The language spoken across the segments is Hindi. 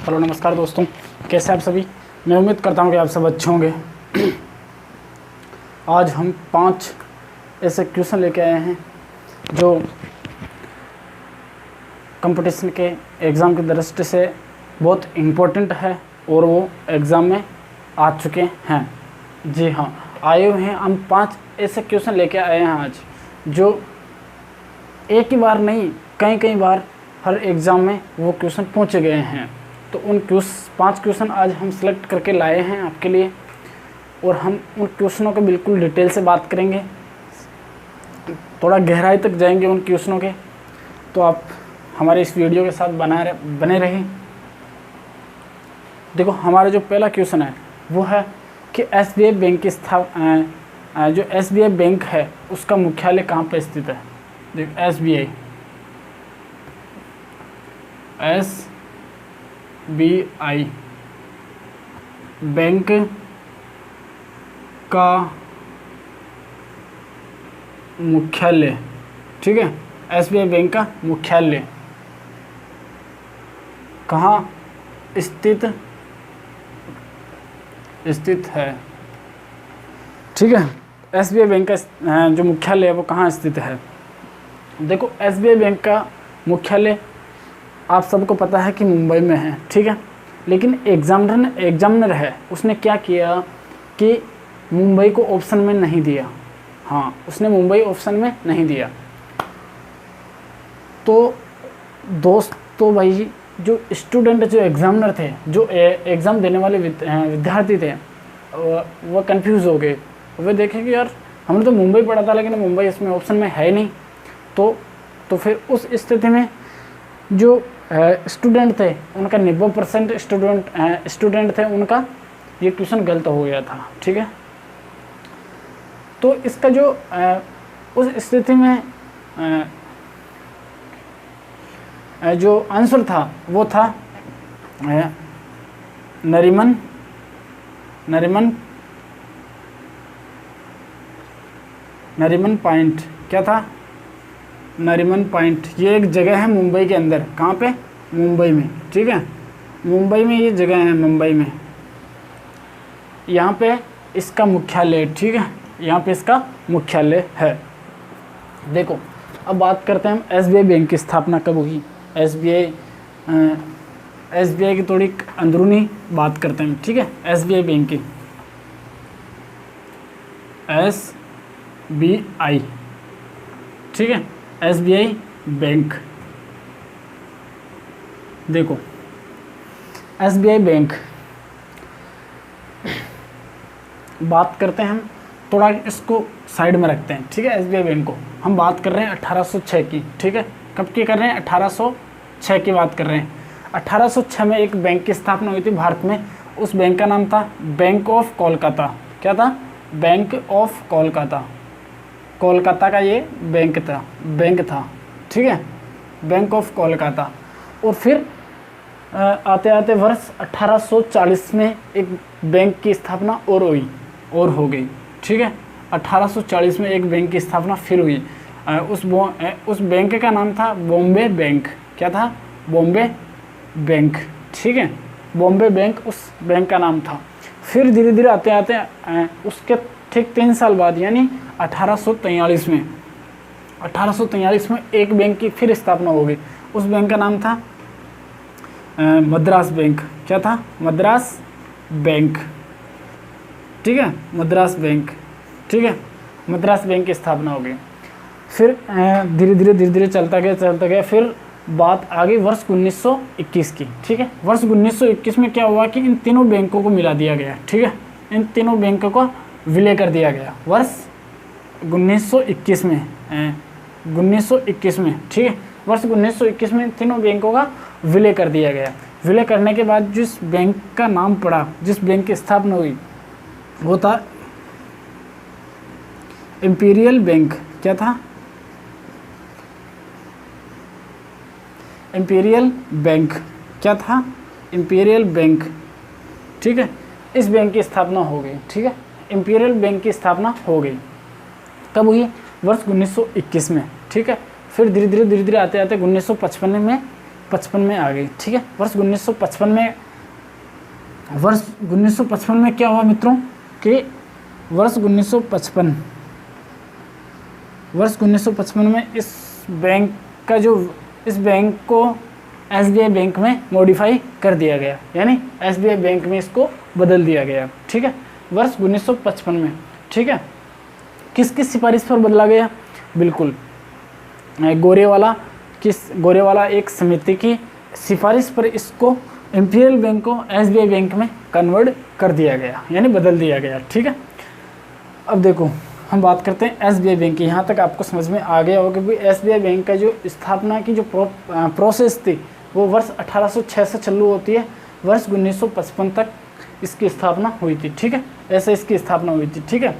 हेलो नमस्कार दोस्तों, कैसे आप सभी। मैं उम्मीद करता हूँ कि आप सब अच्छे होंगे। आज हम 5 ऐसे क्वेश्चन लेके आए हैं जो कंपटीशन के एग्ज़ाम की दृष्टि से बहुत इम्पोर्टेंट है और वो एग्ज़ाम में आ चुके हैं। जी हाँ, आए हुए हैं। हम 5 ऐसे क्वेश्चन लेके आए हैं आज जो एक ही बार नहीं, कई बार हर एग्ज़ाम में वो क्वेश्चन पूछे गए हैं। तो उन 5 क्वेश्चन आज हम सेलेक्ट करके लाए हैं आपके लिए, और हम उन क्वेश्चनों के बिल्कुल डिटेल से बात करेंगे, थोड़ा गहराई तक जाएंगे उन क्वेश्चनों के। तो आप हमारे इस वीडियो के साथ बने रहें। देखो, हमारा जो पहला क्वेश्चन है वो है कि SBI बैंक की जो SBI बैंक है उसका मुख्यालय कहाँ पर स्थित है। देखो, SBI बैंक का मुख्यालय, ठीक है, SBI बैंक का मुख्यालय कहाँ स्थित है। ठीक है, SBI बैंक का जो मुख्यालय है वो कहाँ स्थित है। देखो, SBI बैंक का मुख्यालय आप सबको पता है कि मुंबई में है, ठीक है। लेकिन एग्जामिनर है, उसने क्या किया कि मुंबई को ऑप्शन में नहीं दिया। हाँ, उसने मुंबई ऑप्शन में नहीं दिया। तो दोस्तों भाई, जो स्टूडेंट, जो एग्जामिनर थे, जो एग्ज़ाम देने वाले विद्यार्थी थे, वो कंफ्यूज हो गए। वे देखे कि यार हमने तो मुंबई पढ़ा था लेकिन मुंबई इसमें ऑप्शन में है नहीं। तो फिर उस स्थिति में जो स्टूडेंट थे उनका 90% स्टूडेंट थे, उनका ये क्वेश्चन गलत हो गया था, ठीक है। तो इसका जो उस स्थिति में जो आंसर था वो था नरीमन पॉइंट। क्या था? नरीमन पॉइंट। ये एक जगह है मुंबई के अंदर। कहाँ पे? मुंबई में, ठीक है। मुंबई में ये जगह है, मुंबई में। यहाँ पे इसका मुख्यालय, ठीक है, यहाँ पे इसका मुख्यालय है। देखो, अब बात करते हैं हम SBI बैंक की स्थापना कब हुई। SBI की थोड़ी अंदरूनी बात करते हैं, ठीक है। SBI बैंक की, SBI, ठीक है, SBI बैंक। देखो, SBI बैंक बात करते हैं हम, थोड़ा इसको साइड में रखते हैं, ठीक है। SBI बैंक को हम बात कर रहे हैं 1806 की, ठीक है। कब की कर रहे हैं? 1806 की बात कर रहे हैं। 1806 में एक बैंक की स्थापना हुई थी भारत में। उस बैंक का नाम था बैंक ऑफ कोलकाता। क्या था? Bank of Kolkata. कोलकाता का ये बैंक था, ठीक है, बैंक ऑफ कोलकाता। और फिर आते आते वर्ष 1840 में एक बैंक की स्थापना और हो गई, ठीक है। 1840 में एक बैंक की स्थापना फिर हुई। उस बैंक का नाम था बॉम्बे बैंक। क्या था? बॉम्बे बैंक, ठीक है। बॉम्बे बैंक उस बैंक का नाम था। फिर धीरे धीरे आते आते उसके ठीक 3 साल बाद, यानी 1843 में एक बैंक की फिर स्थापना हो गई। उस बैंक का नाम था मद्रास बैंक। क्या था? मद्रास बैंक, ठीक है, मद्रास बैंक, ठीक है। मद्रास बैंक की स्थापना हो गई। फिर धीरे धीरे चलता गया। फिर बात आ गई वर्ष 1921 की, ठीक है। वर्ष 1921 में क्या हुआ कि इन तीनों बैंकों को मिला दिया गया, ठीक है। इन तीनों बैंकों को विलय कर दिया गया वर्ष 1921 में, ठीक है। वर्ष 1921 में तीनों बैंकों का विलय कर दिया गया। विलय करने के बाद जिस बैंक का नाम पड़ा, जिस बैंक की स्थापना हुई, वो था इंपीरियल बैंक। क्या था? Imperial bank. क्या था? इंपीरियल बैंक, ठीक है। इस बैंक की स्थापना हो गई, ठीक है। इंपीरियल बैंक की स्थापना हो गई। कब हुई? वर्ष 1921 में, ठीक है। फिर धीरे धीरे आते आते 1955 में 1955 में आ गई। ठीक है, वर्ष 1955 में क्या हुआ मित्रों कि वर्ष 1955 में इस बैंक को SBI बैंक में मॉडिफाई कर दिया गया, यानी SBI बैंक में इसको बदल दिया गया। ठीक है, वर्ष 1955 में। ठीक है, किसकी सिफारिश पर बदला गया? बिल्कुल गोरेवाला एक समिति की सिफारिश पर इसको इंपीरियल बैंक को SBI बैंक में कन्वर्ट कर दिया गया, यानी बदल दिया गया। ठीक है, अब देखो हम बात करते हैं SBI बैंक की। यहाँ तक आपको समझ में आ गया होगा कि SBI बैंक का जो स्थापना की जो प्रोसेस थी वो वर्ष 1806 से चालू होती है, वर्ष 1955 तक इसकी स्थापना हुई थी। ठीक है, ऐसे इसकी स्थापना हुई थी। ठीक है,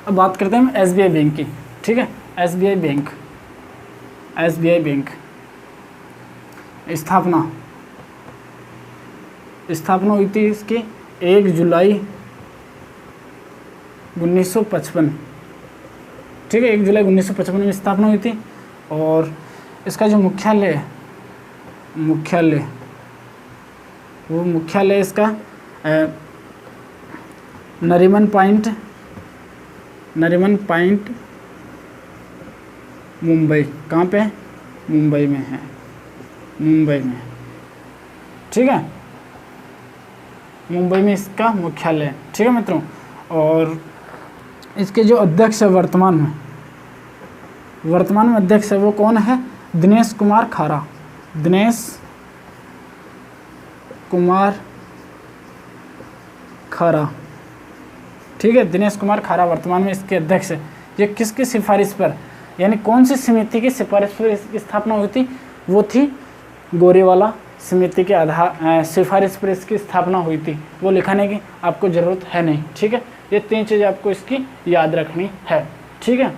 अब बात करते हैं हम SBI बैंक की। ठीक है, SBI बैंक स्थापना हुई थी इसकी 1 जुलाई 1955। ठीक है, 1 जुलाई 1955 में स्थापना हुई थी और इसका जो मुख्यालय इसका नरीमन पॉइंट मुंबई। कहाँ पे? मुंबई में है, मुंबई में। ठीक है, मुंबई में इसका मुख्यालय है। ठीक है मित्रों, और इसके जो अध्यक्ष है वर्तमान में अध्यक्ष है वो कौन है? दिनेश कुमार खारा। ठीक है, दिनेश कुमार खारा वर्तमान में इसके अध्यक्ष है। ये किसकी सिफारिश पर, यानी कौन सी समिति की सिफारिश पर इसकी स्थापना हुई थी? वो थी गोरेवाला समिति के सिफारिश पर इसकी स्थापना हुई थी। वो लिखाने की आपको ज़रूरत है नहीं। ठीक है, ये 3 चीज़ें आपको इसकी याद रखनी है। ठीक है,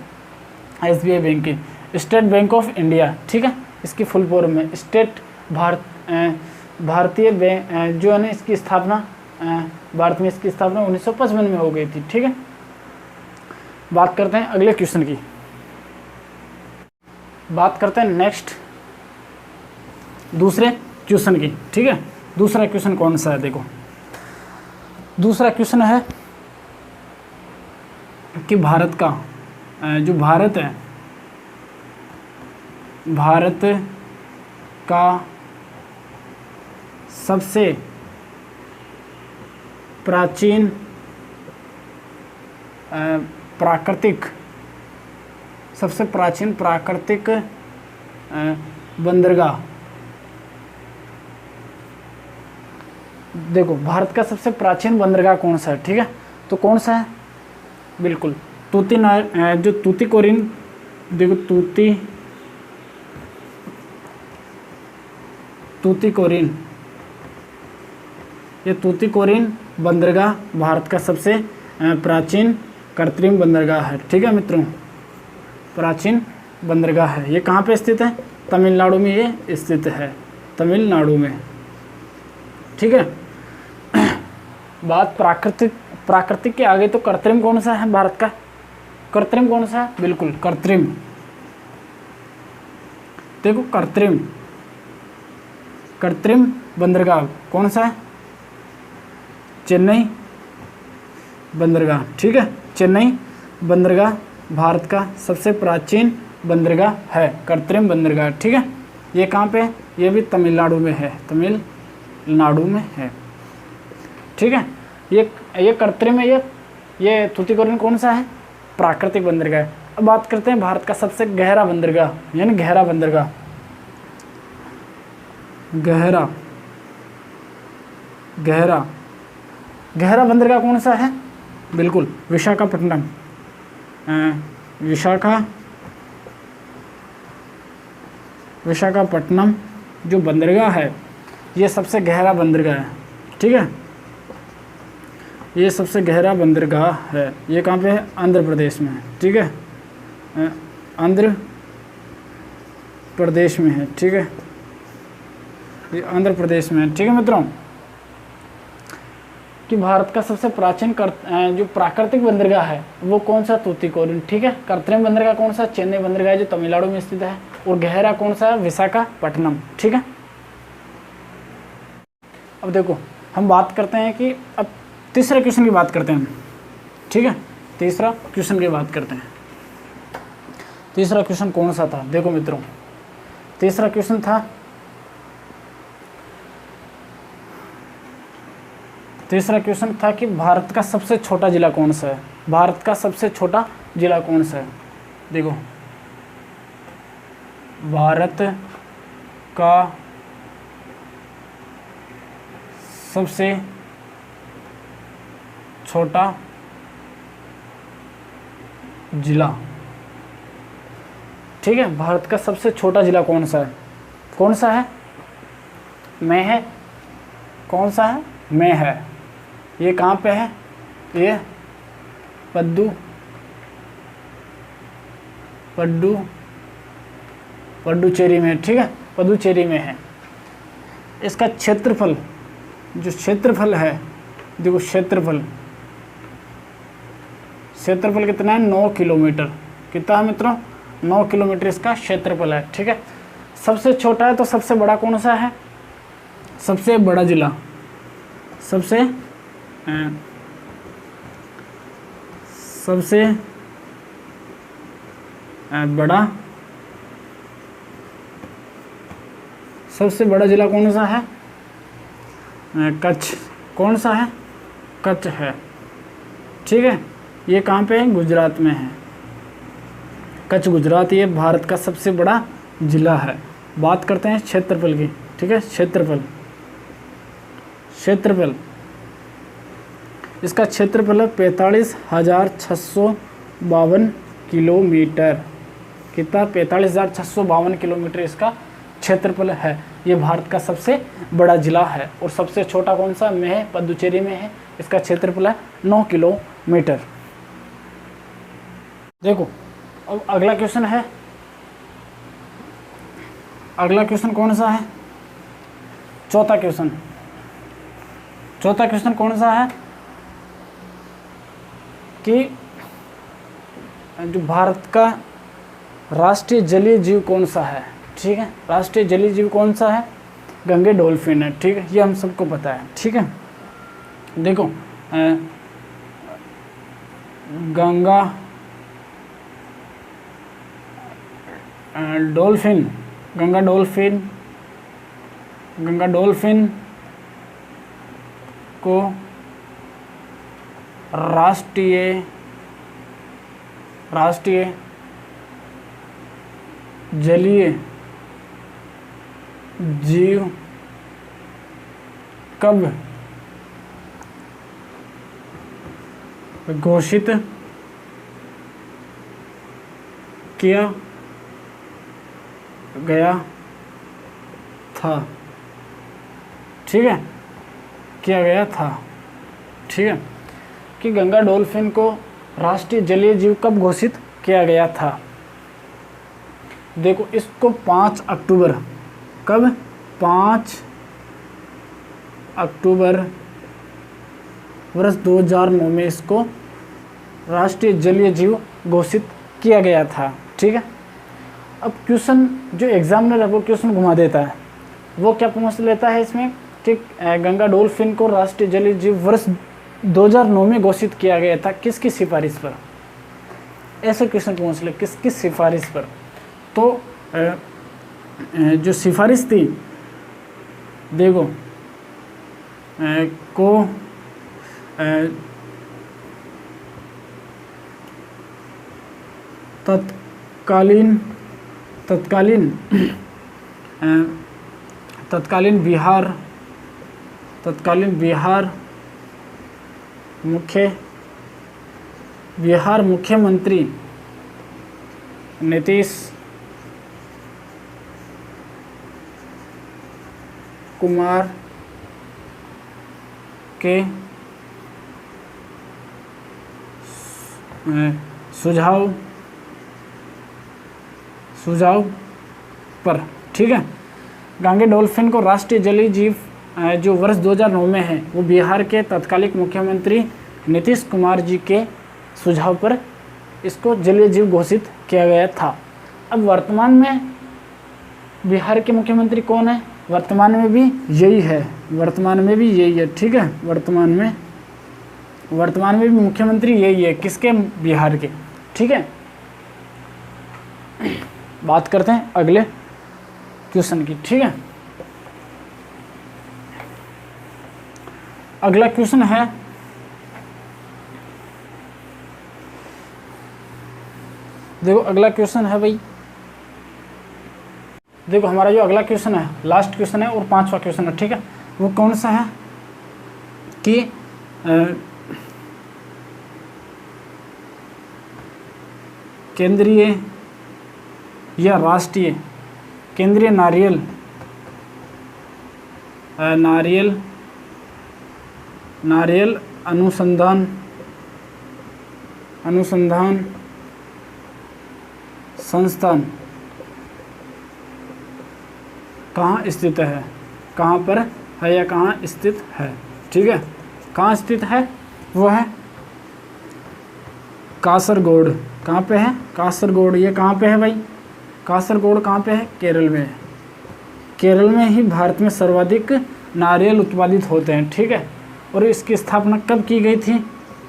SBI बैंक की स्टेट बैंक ऑफ इंडिया। ठीक है, इसकी फुल फॉर्म में स्टेट भारतीय बैंक जो है ना, इसकी स्थापना भारत में इसकी स्थापना 1955 में हो गई थी। ठीक है, बात करते हैं अगले क्वेश्चन की। बात करते हैं नेक्स्ट दूसरे क्वेश्चन की। ठीक है, दूसरा क्वेश्चन कौन सा है? देखो, दूसरा क्वेश्चन है कि भारत का जो भारत है, भारत का सबसे प्राचीन प्राकृतिक बंदरगाह। देखो, भारत का सबसे प्राचीन बंदरगाह कौन सा है? ठीक है, तो कौन सा है? बिल्कुल तूतीकोरिन। देखो, तूतीकोरिन, ये तूतीकोरिन बंदरगाह भारत का सबसे प्राचीन कृत्रिम बंदरगाह है। ठीक है मित्रों, प्राचीन बंदरगाह है। ये कहाँ पे स्थित है? तमिलनाडु में ये स्थित है, तमिलनाडु में। ठीक है, बात प्राकृतिक के आगे तो कृत्रिम कौन सा है भारत का? कृत्रिम कौन सा है? बिल्कुल कृत्रिम। देखो, कृत्रिम बंदरगाह कौन सा है? चेन्नई बंदरगाह। ठीक है, चेन्नई बंदरगाह भारत का सबसे प्राचीन बंदरगाह है, कृत्रिम बंदरगाह। ठीक है, ये कहाँ पे? ये भी तमिलनाडु में है, तमिलनाडु में है। ठीक है, ये कृत्रिम है। ये तूतीकोरिन कौन सा है? प्राकृतिक बंदरगाह है। अब बात करते हैं भारत का सबसे गहरा बंदरगाह, यानी गहरा बंदरगाह। गहरा बंदरगाह कौन सा है? बिल्कुल विशाखापट्टनम। विशाखापट्टनम जो बंदरगाह है ये सबसे गहरा बंदरगाह है। ठीक है, ये सबसे गहरा बंदरगाह है। ये कहाँ पे है? आंध्र प्रदेश में है। ठीक है, आंध्र प्रदेश में है। ठीक है, ये आंध्र प्रदेश में है। ठीक है मित्रों, कि भारत का सबसे प्राचीन जो प्राकृतिक बंदरगाह है वो कौन सा, तूतीकोरिन। ठीक है, कृत्रिम बंदरगाह कौन सा, चेन्नई बंदरगाह है जो तमिलनाडु में स्थित है। और गहरा कौन सा है, विशाखापट्टनम। ठीक है, अब देखो हम बात करते हैं कि अब तीसरे क्वेश्चन की बात करते हैं हम। ठीक है, तीसरा क्वेश्चन की बात करते हैं। तीसरा क्वेश्चन कौन सा था, देखो मित्रों, तीसरा क्वेश्चन था, तीसरा क्वेश्चन था कि भारत का सबसे छोटा जिला कौन सा है। भारत का सबसे छोटा जिला कौन सा है। देखो, भारत का सबसे छोटा जिला, ठीक है, भारत का सबसे छोटा जिला कौन सा है, कौन सा है, में है, कौन सा है, में है। ये कहाँ पे है, ये पुडुचेरी में। ठीक है, पुडुचेरी में है। इसका क्षेत्रफल, जो क्षेत्रफल है, देखो क्षेत्रफल कितना है, 9 किलोमीटर। कितना है मित्रों, 9 किलोमीटर इसका क्षेत्रफल है। ठीक है, सबसे छोटा है तो सबसे बड़ा कौन सा है, सबसे बड़ा जिला, सबसे बड़ा जिला कौन सा है, कच्छ। कौन सा है, कच्छ है। ठीक है, ये कहाँ पे है, गुजरात में है। कच्छ गुजरात, ये भारत का सबसे बड़ा जिला है। बात करते हैं क्षेत्रफल की। ठीक है, क्षेत्रफल इसका क्षेत्रफल है 45,652 किलोमीटर। कितना, 45,652 किलोमीटर इसका क्षेत्रफल है। ये भारत का सबसे बड़ा जिला है। और सबसे छोटा कौन सा, में है, पुडुचेरी में है। इसका क्षेत्रफल है 9 किलोमीटर। देखो अब अगला क्वेश्चन है, अगला क्वेश्चन कौन सा है, चौथा क्वेश्चन कौन सा है कि जो भारत का राष्ट्रीय जलीय जीव कौन सा है। ठीक है, राष्ट्रीय जलीय जीव कौन सा है, गंगे डॉल्फिन है। ठीक है, ये हम सबको पता है। ठीक है, देखो गंगा डॉल्फिन को राष्ट्रीय जलीय जीव कब घोषित किया गया था। ठीक है, किया गया था। ठीक है, कि गंगा डॉल्फिन को राष्ट्रीय जलीय जीव कब घोषित किया गया था। देखो इसको 5 अक्टूबर, कब, 5 अक्टूबर वर्ष 2009 में इसको राष्ट्रीय जलीय जीव घोषित किया गया था। ठीक है, अब क्वेश्चन जो एग्जामिनर है वो क्वेश्चन घुमा देता है। वो क्या पूछ लेता है इसमें कि गंगा डॉल्फिन को राष्ट्रीय जलीय जीव वर्ष 2009 में घोषित किया गया था, किसकी सिफारिश पर। ऐसे क्वेश्चन पूछ ले, किसकी सिफारिश पर। तो जो सिफारिश थी, देखो को तत्कालीन बिहार मुख्यमंत्री नीतीश कुमार के सुझाव पर, ठीक है, गंगा डॉल्फिन को राष्ट्रीय जलीय जीव जो वर्ष 2009 में है वो बिहार के तत्कालीन मुख्यमंत्री नीतीश कुमार जी के सुझाव पर इसको जलीय जीव घोषित किया गया था। अब वर्तमान में बिहार के मुख्यमंत्री कौन है? वर्तमान में भी यही है, वर्तमान में भी यही है, ठीक है। वर्तमान में भी मुख्यमंत्री यही है, किसके? बिहार के, ठीक है। बात करते हैं अगले क्वेश्चन की, ठीक है। अगला क्वेश्चन है, देखो अगला क्वेश्चन है भाई, देखो हमारा जो अगला क्वेश्चन है, लास्ट क्वेश्चन है और 5वां क्वेश्चन है, ठीक है। वो कौन सा है कि केंद्रीय या राष्ट्रीय केंद्रीय नारियल अनुसंधान संस्थान कहाँ स्थित है? कहाँ पर है या कहाँ स्थित है, ठीक है। कहाँ स्थित है? वो है कासरगोड। कहाँ पे है? कासरगोड। ये कहाँ पे है भाई? कासरगोड कहाँ पे है? केरल में है। केरल में ही भारत में सर्वाधिक नारियल उत्पादित होते हैं, ठीक है। और इसकी स्थापना कब की गई थी?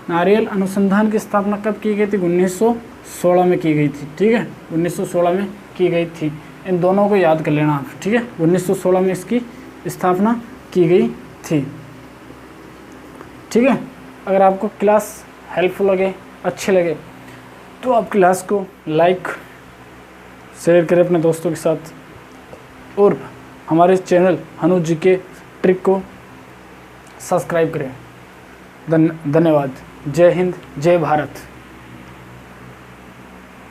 नारियल अनुसंधान की स्थापना कब की गई थी? 1916 में की गई थी, ठीक है। 1916 में की गई थी। इन दोनों को याद कर लेना आप, ठीक है। 1916 में इसकी स्थापना की गई थी, ठीक है। अगर आपको क्लास हेल्पफुल लगे, अच्छे लगे, तो आप क्लास को लाइक शेयर करें अपने दोस्तों के साथ और हमारे चैनल अनुज जी के ट्रिक को सब्सक्राइब करें। धन्यवाद। जय हिंद, जय भारत।